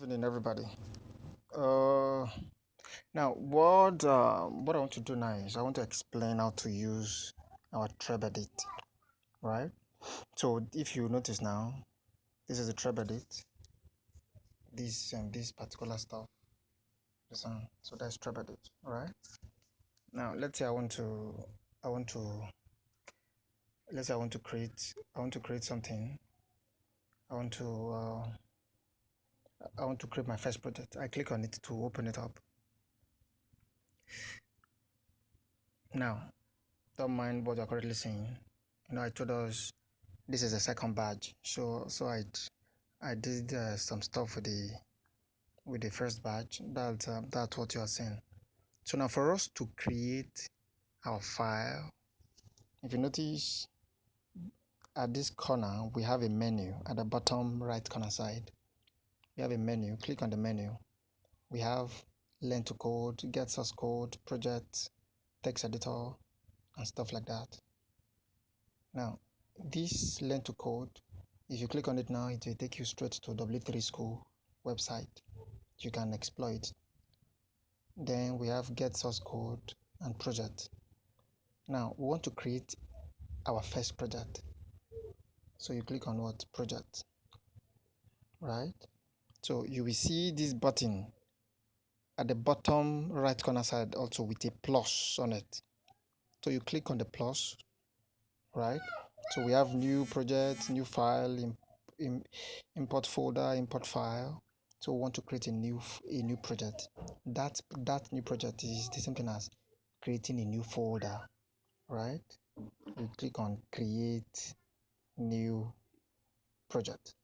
Evening, everybody. Uh, Now what I want to do now is I want to explain how to use our Trebedit, right? So if you notice now, this is the Trebedit. This particular stuff. So that's Trebedit, right? Now let's say I want to let's say I want to create something. I want to uh, I want to create my first project. I click on it to open it up. Now, don't mind what you're currently seeing. I told us this is the second badge, so I did some stuff with the first badge. That's what you are seeing. So now for us to create our file, if you notice at this corner we have a menu at the bottom right corner side. We have a menu. Click on the menu. We have learn to code, get source code, project, text editor, and stuff like that. Now this learn to code, if you click on it now, it will take you straight to W3 School website. You can exploit. Then we have get source code and project. Now we want to create our first project. So you click on what? Project. Right? So you will see this button at the bottom right corner side also with a plus on it. So you click on the plus, right? So we have new project, new file, import folder, import file. So we want to create a new project. That new project is the same thing as creating a new folder, right? You click on create new project.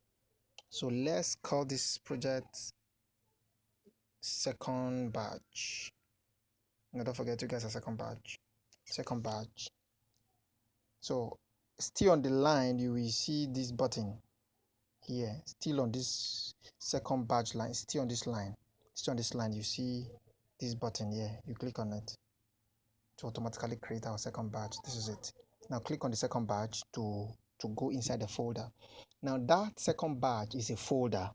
So let's call this project second batch. No, don't forget you guys are second batch. So still on the line, you will see this button here, still on this second batch line, still on this line, you see this button here. You click on it to automatically create our second batch. This is it. Now click on the second batch to go inside the folder. Now that second batch is a folder.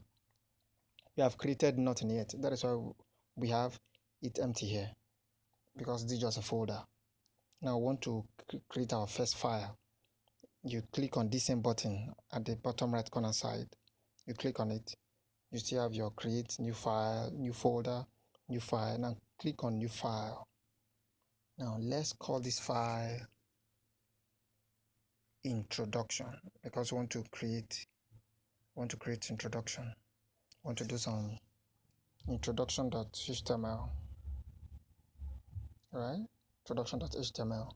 We have created nothing yet. That is why we have it empty here, because this is just a folder. Now we want to create our first file. You click on this same button at the bottom right corner side. You click on it. You still have your create new file, new folder, new file. Now click on new file. Now let's call this file introduction, because we want to create introduction. We want to do some introduction.html, right? Introduction.html.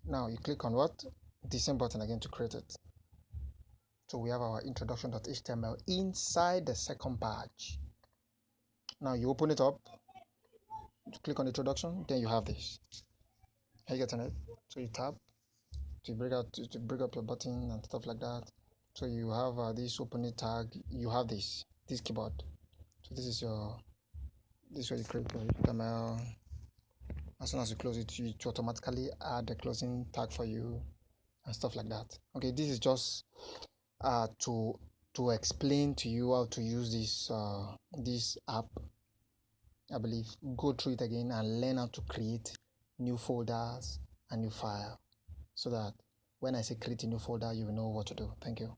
Now you click on what? The same button again to create it. So we have our introduction.html inside the second batch. Now you open it up, you click on introduction, then you have this. Are you getting it? So you tap to bring up your button and stuff like that. So you have this opening tag. You have this keyboard. So this is where you create your HTML. As soon as you close it, it automatically add the closing tag for you and stuff like that. Okay, this is just to explain to you how to use this app. I believe go through it again and learn how to create new folders and new file, so that when I say create a new folder, you will know what to do. Thank you.